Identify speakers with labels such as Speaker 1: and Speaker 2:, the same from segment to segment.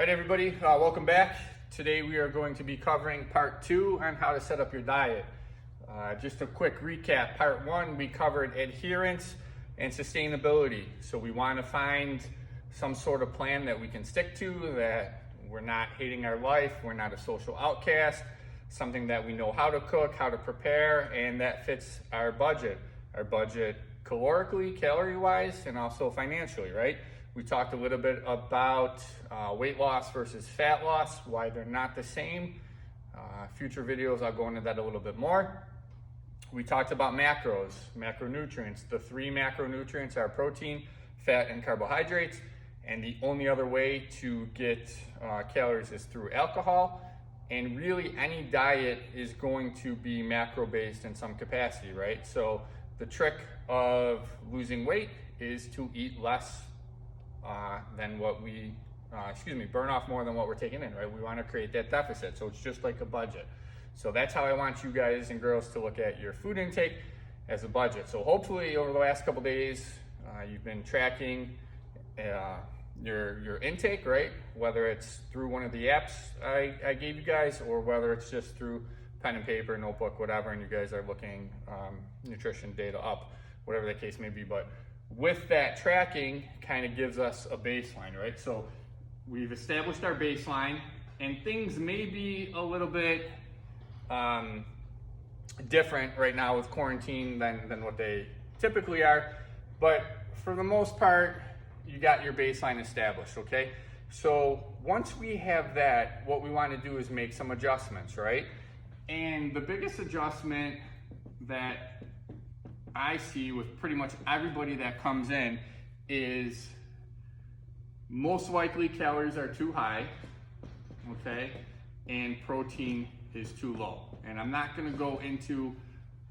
Speaker 1: All right, everybody, welcome back. Today we are going to be covering part 2 on how to set up your diet. Just a quick recap. Part 1, we covered adherence and sustainability. So we want to find some sort of plan that we can stick to, that we're not hating our life, we're not a social outcast, something that we know how to cook, how to prepare, and that fits our budget. Our budget calorically, calorie-wise, and also financially, right? We talked a little bit about weight loss versus fat loss, why they're not the same. Future videos, I'll go into that a little bit more. We talked about macros, macronutrients. The 3 macronutrients are protein, fat, and carbohydrates. And the only other way to get calories is through alcohol. And really any diet is going to be macro-based in some capacity, right? So the trick of losing weight is to eat less than what we, burn off more than what we're taking in, right? We want to create that deficit. So it's just like a budget. So that's how I want you guys and girls to look at your food intake, as a budget. So hopefully over the last couple days, you've been tracking your intake, right? Whether it's through one of the apps I gave you guys, or whether it's just through pen and paper, notebook, whatever, and you guys are looking nutrition data up, whatever the case may be. But with that tracking, kind of gives us a baseline, right? So we've established our baseline, and things may be a little bit different right now with quarantine than what they typically are. But for the most part, you got your baseline established, okay? So once we have that, what we want to do is make some adjustments, right? And the biggest adjustment that I see with pretty much everybody that comes in is most likely calories are too high, okay? And protein is too low. And I'm not gonna go into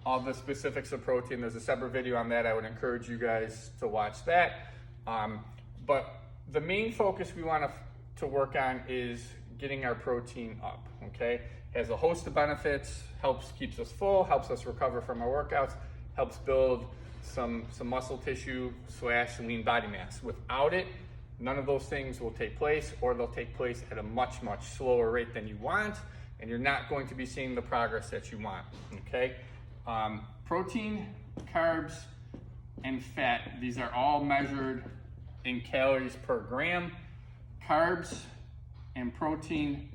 Speaker 1: all the specifics of protein. There's a separate video on that. I would encourage you guys to watch that. But the main focus we want to work on is getting our protein up, okay? Has a host of benefits, keeps us full, helps us recover from our workouts, helps build some muscle tissue / lean body mass. Without it, none of those things will take place, or they'll take place at a much slower rate than you want, and you're not going to be seeing the progress that you want, okay? Protein, carbs, and fat, these are all measured in calories per gram. Carbs and protein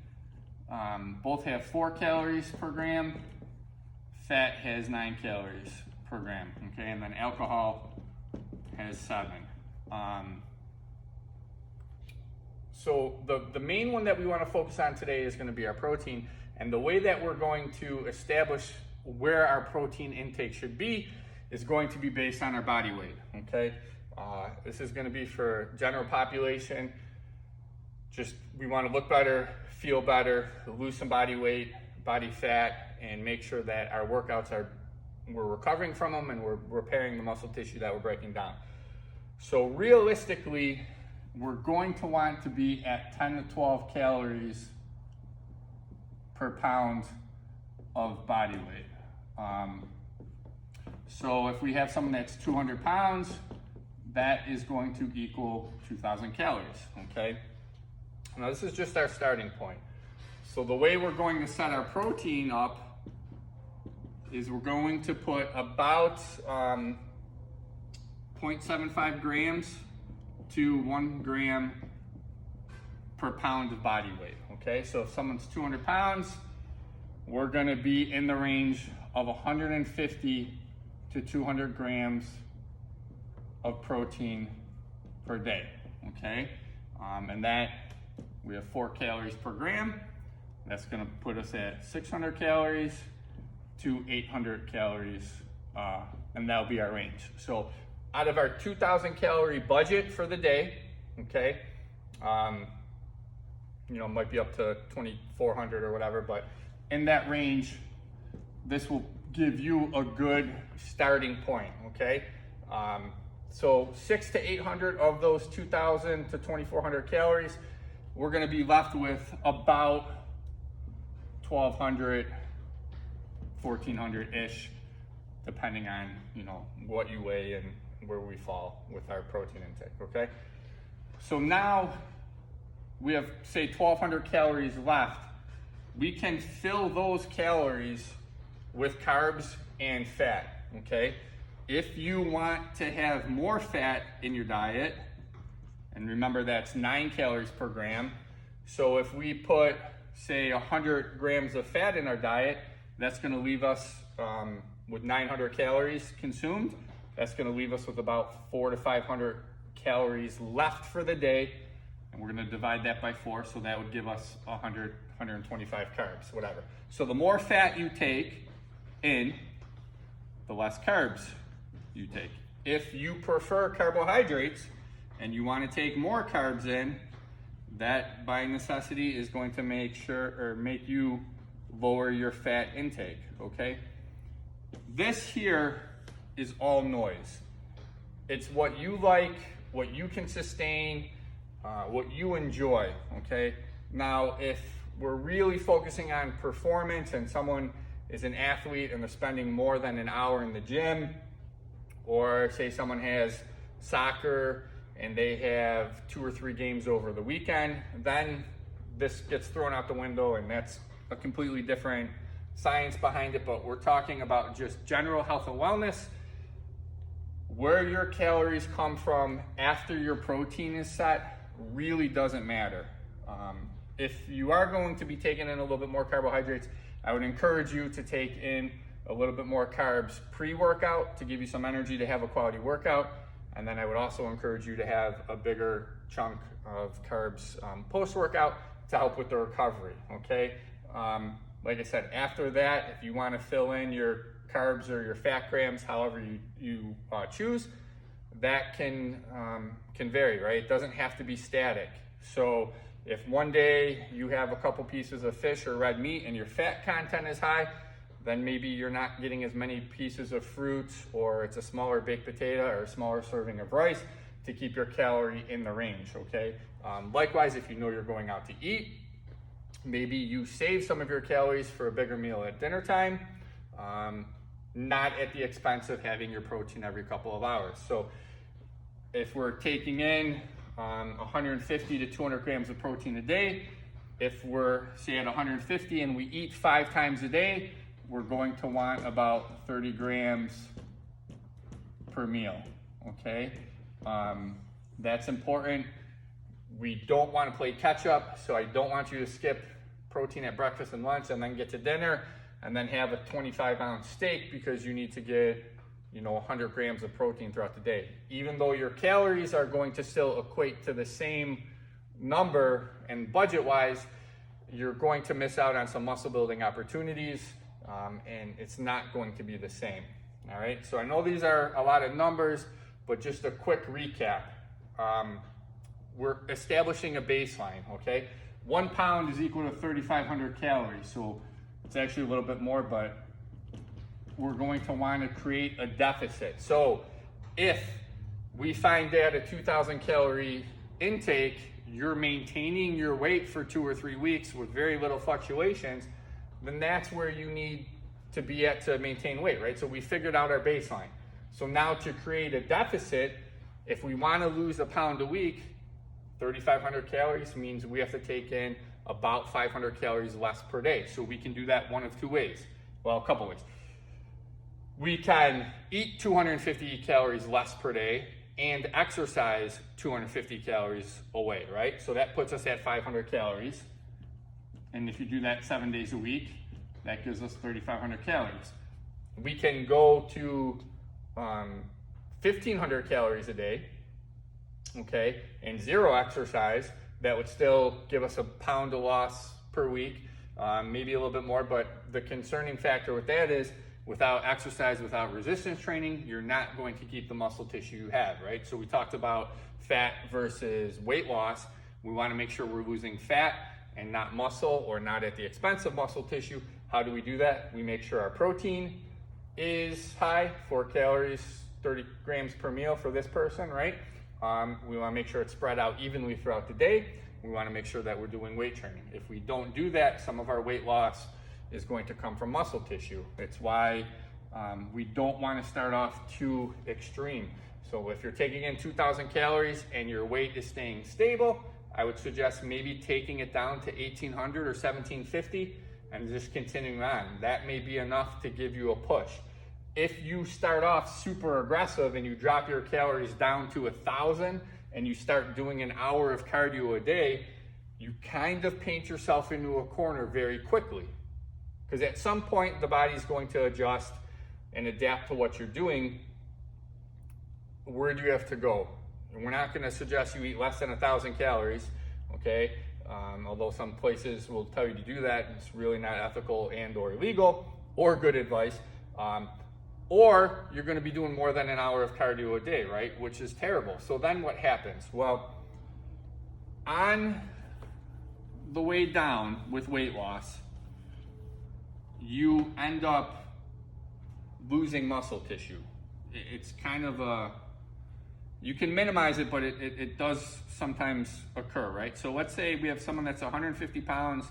Speaker 1: both have 4 calories per gram. Fat has 9 calories per gram, okay? And then alcohol has 7. So the main one that we want to focus on today is going to be our protein. And the way that we're going to establish where our protein intake should be is going to be based on our body weight, okay? This is going to be for general population. Just, we want to look better, feel better, lose some body weight, body fat, and make sure that our workouts we're recovering from them and we're repairing the muscle tissue that we're breaking down. So realistically, we're going to want to be at 10 to 12 calories per pound of body weight. So if we have someone that's 200 pounds, that is going to equal 2,000 calories, okay? Now this is just our starting point. So the way we're going to set our protein up is we're going to put about 0.75 grams to 1 gram per pound of body weight, okay? So if someone's 200 pounds, we're gonna be in the range of 150 to 200 grams of protein per day, okay? And that, we have 4 calories per gram. That's gonna put us at 600 calories to 800 calories, and that'll be our range. So out of our 2,000 calorie budget for the day, okay, might be up to 2,400 or whatever, but in that range, this will give you a good starting point, okay? So 600 to 800 of those 2,000 to 2,400 calories, we're gonna be left with about 1,200, 1,400-ish, depending on, what you weigh and where we fall with our protein intake, okay? So now we have, say, 1,200 calories left. We can fill those calories with carbs and fat, okay? If you want to have more fat in your diet, and remember that's 9 calories per gram, so if we put, say, 100 grams of fat in our diet, that's gonna leave us with 900 calories consumed. That's gonna leave us with about 400 to 500 calories left for the day, and we're gonna divide that by 4, so that would give us 100, 125 carbs, whatever. So the more fat you take in, the less carbs you take. If you prefer carbohydrates and you wanna take more carbs in, that by necessity is going to make you lower your fat intake, okay? This here is all noise. It's what you like, what you can sustain, what you enjoy, okay? Now, if we're really focusing on performance and someone is an athlete and they're spending more than an hour in the gym, or say someone has soccer and they have 2 or 3 games over the weekend, then this gets thrown out the window, and that's a completely different science behind it. But we're talking about just general health and wellness. Where your calories come from after your protein is set really doesn't matter. If you are going to be taking in a little bit more carbohydrates, I would encourage you to take in a little bit more carbs pre-workout to give you some energy to have a quality workout. And then I would also encourage you to have a bigger chunk of carbs post-workout to help with the recovery, okay? Like I said, after that, if you wanna fill in your carbs or your fat grams, however you choose, that can vary, right? It doesn't have to be static. So if one day you have a couple pieces of fish or red meat and your fat content is high, then maybe you're not getting as many pieces of fruits, or it's a smaller baked potato or a smaller serving of rice to keep your calorie in the range, okay? Likewise, if you know you're going out to eat, maybe you save some of your calories for a bigger meal at dinner time, not at the expense of having your protein every couple of hours. So if we're taking in 150 to 200 grams of protein a day, if we're, say, at 150 and we eat 5 times a day, we're going to want about 30 grams per meal, okay? That's important. We don't want to play catch up, so I don't want you to skip protein at breakfast and lunch and then get to dinner and then have a 25-ounce steak because you need to get 100 grams of protein throughout the day. Even though your calories are going to still equate to the same number, and budget-wise, you're going to miss out on some muscle building opportunities, and it's not going to be the same, all right? So I know these are a lot of numbers, but just a quick recap. We're establishing a baseline, okay? 1 pound is equal to 3,500 calories, so it's actually a little bit more, but we're going to want to create a deficit. So if we find that a 2,000 calorie intake, you're maintaining your weight for 2 or 3 weeks with very little fluctuations, then that's where you need to be at to maintain weight, right? So we figured out our baseline. So now to create a deficit, if we want to lose a pound a week, 3,500 calories means we have to take in about 500 calories less per day. So we can do that one of 2 ways. Well, a couple ways. We can eat 250 calories less per day and exercise 250 calories away, right? So that puts us at 500 calories. And if you do that 7 days a week, that gives us 3,500 calories. We can go to 1,500 calories a day, okay, and 0 exercise. That would still give us a pound of loss per week, maybe a little bit more, but the concerning factor with that is without exercise, without resistance training, you're not going to keep the muscle tissue you have, right? So we talked about fat versus weight loss. We want to make sure we're losing fat and not muscle, or not at the expense of muscle tissue. How do we do that? We make sure our protein is high, 4 calories, 30 grams per meal for this person, right? We want to make sure it's spread out evenly throughout the day. We want to make sure that we're doing weight training. If we don't do that, some of our weight loss is going to come from muscle tissue. It's why we don't want to start off too extreme. So if you're taking in 2,000 calories and your weight is staying stable, I would suggest maybe taking it down to 1800 or 1750 and just continuing on. That may be enough to give you a push. If you start off super aggressive and you drop your calories down to 1,000 and you start doing an hour of cardio a day, you kind of paint yourself into a corner very quickly. Because at some point, the body's going to adjust and adapt to what you're doing. Where do you have to go? And we're not going to suggest you eat less than 1,000 calories, okay? Although some places will tell you to do that, it's really not ethical and or illegal or good advice. Or you're going to be doing more than an hour of cardio a day, right? Which is terrible. So then what happens? Well, on the way down with weight loss, you end up losing muscle tissue. It's kind of a, you can minimize it, but it does sometimes occur, right? So let's say we have someone that's 150 pounds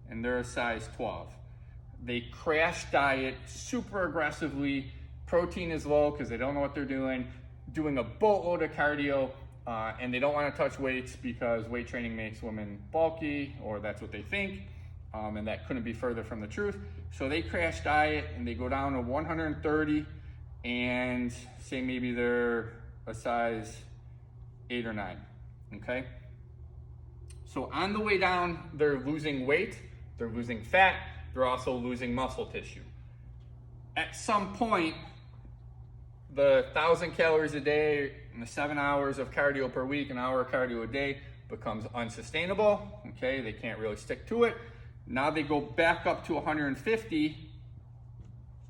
Speaker 1: and they're a size 12. They crash diet super aggressively, protein is low because they don't know what they're doing a boatload of cardio, and they don't want to touch weights because weight training makes women bulky, or that's what they think, and that couldn't be further from the truth. So they crash diet and they go down to 130 and say maybe they're a size 8 or 9, okay? So on the way down, they're losing weight, they're losing fat, they're also losing muscle tissue. At some point, the 1,000 calories a day and the 7 hours of cardio per week, an hour of cardio a day, becomes unsustainable, okay? They can't really stick to it. Now they go back up to 150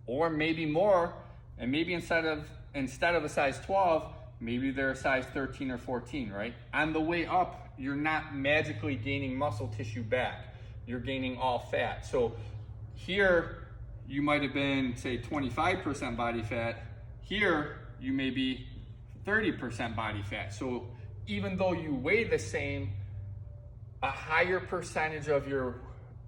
Speaker 1: or maybe more, and maybe instead of a size 12, maybe they're a size 13 or 14, right? On the way up, you're not magically gaining muscle tissue back. You're gaining all fat. So here, you might have been, say, 25% body fat. Here, you may be 30% body fat. So even though you weigh the same, a higher percentage of your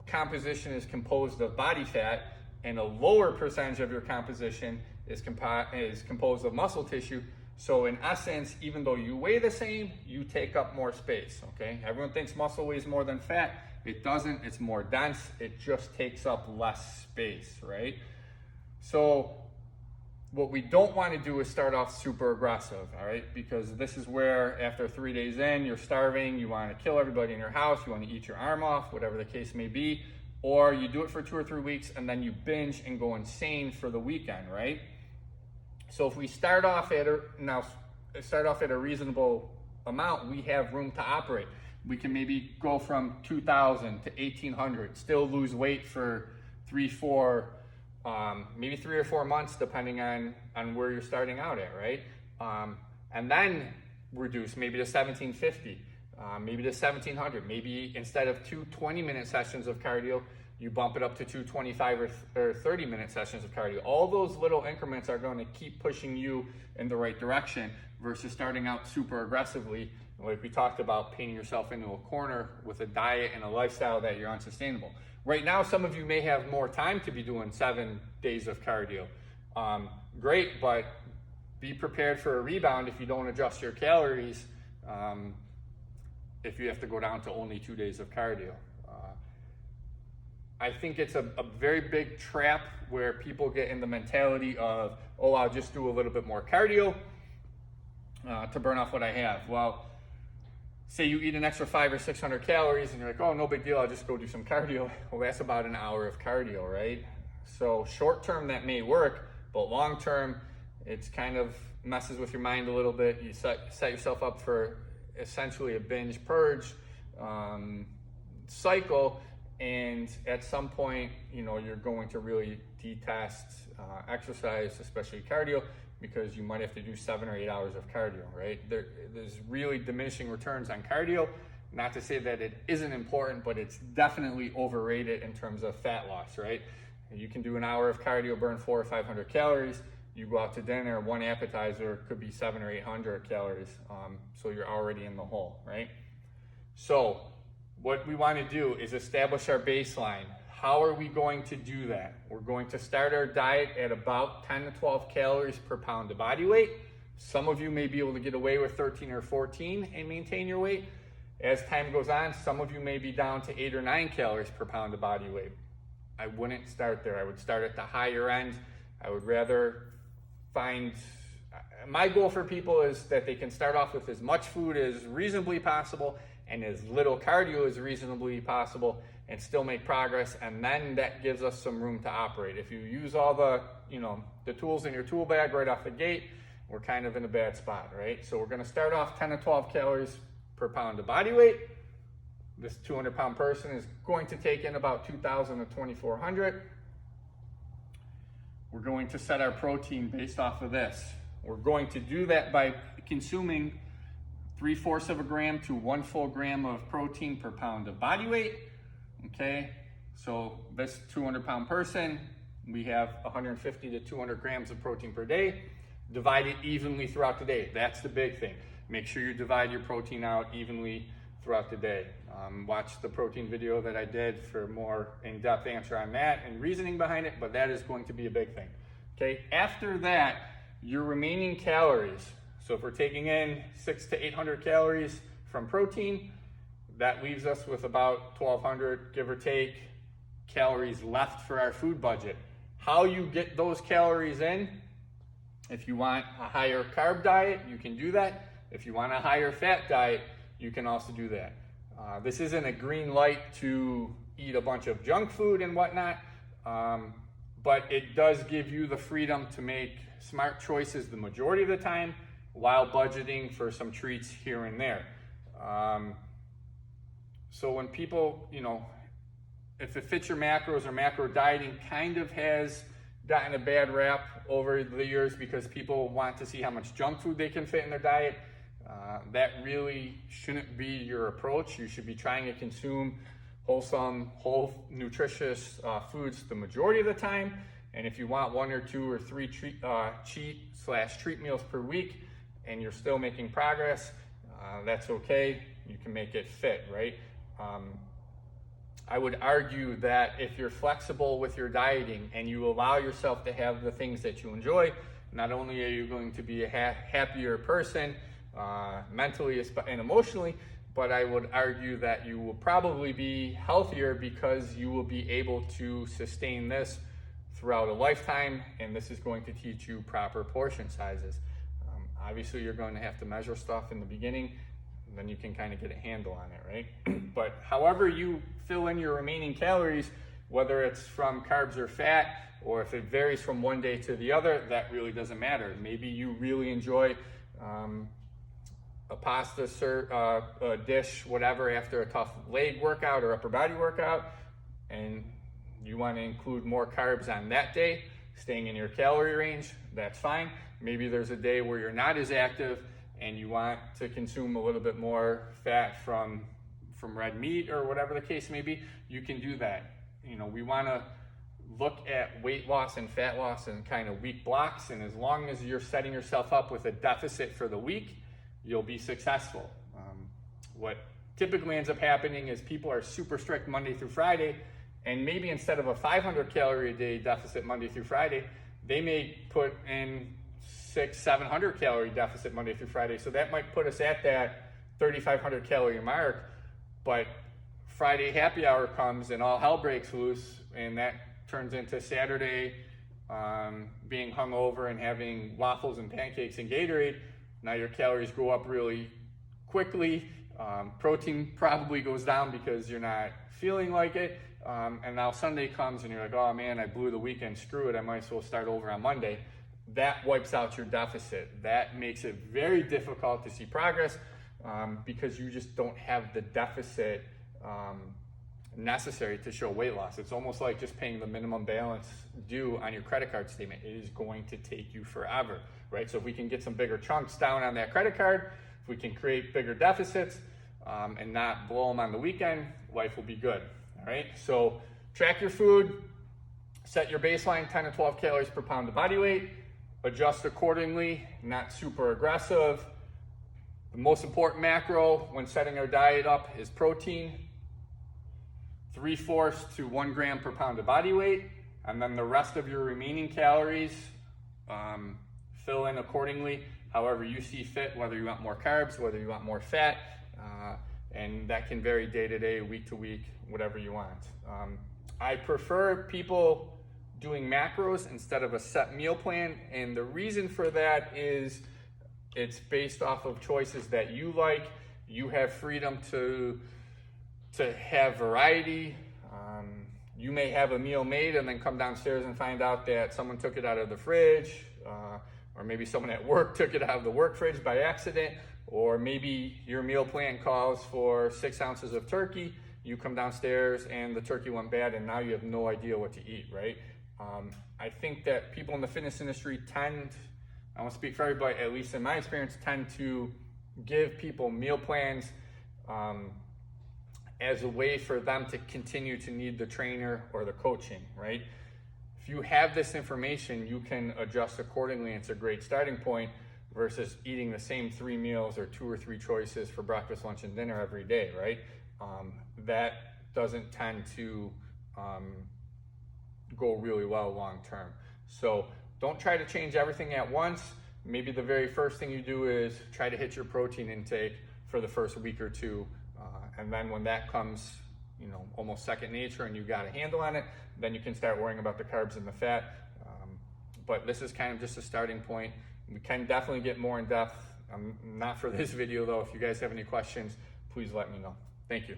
Speaker 1: composition is composed of body fat, and a lower percentage of your composition is composed of muscle tissue. So in essence, even though you weigh the same, you take up more space, okay? Everyone thinks muscle weighs more than fat. It doesn't, it's more dense. It just takes up less space, right? So what we don't want to do is start off super aggressive, all right? Because this is where after 3 days in, you're starving, you want to kill everybody in your house, you want to eat your arm off, whatever the case may be, or you do it for 2 or 3 weeks and then you binge and go insane for the weekend, right? So if we start off at a reasonable amount, we have room to operate. We can maybe go from 2,000 to 1,800, still lose weight for maybe 3 or 4 months, depending on where you're starting out at, right? And then reduce maybe to 1,750, maybe to 1,700. Maybe instead of 2 20-minute sessions of cardio, you bump it up to 2 25 or 30-minute sessions of cardio. All those little increments are going to keep pushing you in the right direction versus starting out super aggressively, like we talked about, painting yourself into a corner with a diet and a lifestyle that you're unsustainable. Right now, some of you may have more time to be doing 7 days of cardio. Great, but be prepared for a rebound if you don't adjust your calories, if you have to go down to only 2 days of cardio. I think it's a very big trap where people get in the mentality of, oh, I'll just do a little bit more cardio to burn off what I have. Well, say you eat an extra 500 or 600 calories and you're like, oh, no big deal, I'll just go do some cardio. Well, that's about an hour of cardio, right? So short term that may work, but long term, it's kind of messes with your mind a little bit. You set yourself up for essentially a binge purge cycle, and at some point, you're going to really detest exercise, especially cardio, because you might have to do 7 or 8 hours of cardio, right? There's really diminishing returns on cardio. Not to say that it isn't important, but it's definitely overrated in terms of fat loss, right? You can do an hour of cardio, burn 400 or 500 calories. You go out to dinner, one appetizer could be 700 or 800 calories. So you're already in the hole, right? So what we want to do is establish our baseline. How are we going to do that? We're going to start our diet at about 10 to 12 calories per pound of body weight. Some of you may be able to get away with 13 or 14 and maintain your weight. As time goes on, some of you may be down to 8 or 9 calories per pound of body weight. I wouldn't start there. I would start at the higher end. I would rather find, my goal for people is that they can start off with as much food as reasonably possible and as little cardio as reasonably possible and still make progress, and then that gives us some room to operate. If you use all the, the tools in your tool bag right off the gate, we're kind of in a bad spot, right? So we're gonna start off 10 to 12 calories per pound of body weight. This 200-pound person is going to take in about 2,000 to 2,400. We're going to set our protein based off of this. We're going to do that by consuming 3/4 of a gram to 1 full gram of protein per pound of body weight. Okay, so this 200-pound person, we have 150 to 200 grams of protein per day. Divide it evenly throughout the day. That's the big thing. Make sure you divide your protein out evenly throughout the day. Watch the protein video that I did for more in-depth answer on that and reasoning behind it, but that is going to be a big thing. Okay, after that, your remaining calories. So if we're taking in 600 to 800 calories from protein, that leaves us with about 1,200, give or take, calories left for our food budget. How you get those calories in, if you want a higher carb diet, you can do that. If you want a higher fat diet, you can also do that. This isn't a green light to eat a bunch of junk food and whatnot, but it does give you the freedom to make smart choices the majority of the time while budgeting for some treats here and there. So when people, if it fits your macros, or macro dieting kind of has gotten a bad rap over the years because people want to see how much junk food they can fit in their diet. That really shouldn't be your approach. You should be trying to consume wholesome, whole, nutritious foods the majority of the time. And if you want 1 or 2 or 3 cheat/treat meals per week and you're still making progress, that's okay. You can make it fit, right? I would argue that if you're flexible with your dieting and you allow yourself to have the things that you enjoy, not only are you going to be a happier person mentally and emotionally, but I would argue that you will probably be healthier because you will be able to sustain this throughout a lifetime, and this is going to teach you proper portion sizes. Obviously, you're going to have to measure stuff in the beginning, and then you can kind of get a handle on it, right? But however you fill in your remaining calories, whether it's from carbs or fat, or if it varies from one day to the other, that really doesn't matter. Maybe you really enjoy a pasta dish, whatever, after a tough leg workout or upper body workout, and you want to include more carbs on that day, staying in your calorie range, that's fine. Maybe there's a day where you're not as active and you want to consume a little bit more fat from red meat or whatever the case may be, you can do that. We want to look at weight loss and fat loss in kind of week blocks, and as long as you're setting yourself up with a deficit for the week, you'll be successful. What typically ends up happening is people are super strict Monday through Friday, and maybe instead of a 500 calorie a day deficit Monday through Friday, they may put in 600-700 calorie deficit Monday through Friday. So that might put us at that 3,500 calorie mark, but Friday happy hour comes and all hell breaks loose, and that turns into Saturday being hungover and having waffles and pancakes and Gatorade. Now your calories go up really quickly. Protein probably goes down because you're not feeling like it. And now Sunday comes and you're like, oh man, I blew the weekend, screw it, I might as well start over on Monday. That wipes out your deficit. That makes it very difficult to see progress because you just don't have the deficit necessary to show weight loss. It's almost like just paying the minimum balance due on your credit card statement. It is going to take you forever, right? So if we can get some bigger chunks down on that credit card, if we can create bigger deficits and not blow them on the weekend, life will be good, all right? So track your food, set your baseline 10 to 12 calories per pound of body weight, adjust accordingly, not super aggressive. The most important macro when setting our diet up is protein, 3/4 to 1 gram per pound of body weight, and then the rest of your remaining calories, fill in accordingly, however you see fit, whether you want more carbs, whether you want more fat, and that can vary day to day, week to week, whatever you want. I prefer people doing macros instead of a set meal plan, and the reason for that is it's based off of choices that you like. You have freedom to have variety. You may have a meal made and then come downstairs and find out that someone took it out of the fridge, or maybe someone at work took it out of the work fridge by accident, or maybe your meal plan calls for 6 ounces of turkey. You come downstairs and the turkey went bad and now you have no idea what to eat, right? I think that people in the fitness industry tend, I won't speak for everybody, at least in my experience, tend to give people meal plans as a way for them to continue to need the trainer or the coaching, right? If you have this information, you can adjust accordingly. It's a great starting point versus eating the same 3 meals or 2 or 3 choices for breakfast, lunch, and dinner every day, right? That doesn't tend to go really well long term. So don't try to change everything at once. Maybe the very first thing you do is try to hit your protein intake for the first week or 2. And then when that comes, almost second nature and you got a handle on it, then you can start worrying about the carbs and the fat. But this is kind of just a starting point. We can definitely get more in depth. Not for this video though. If you guys have any questions, please let me know. Thank you.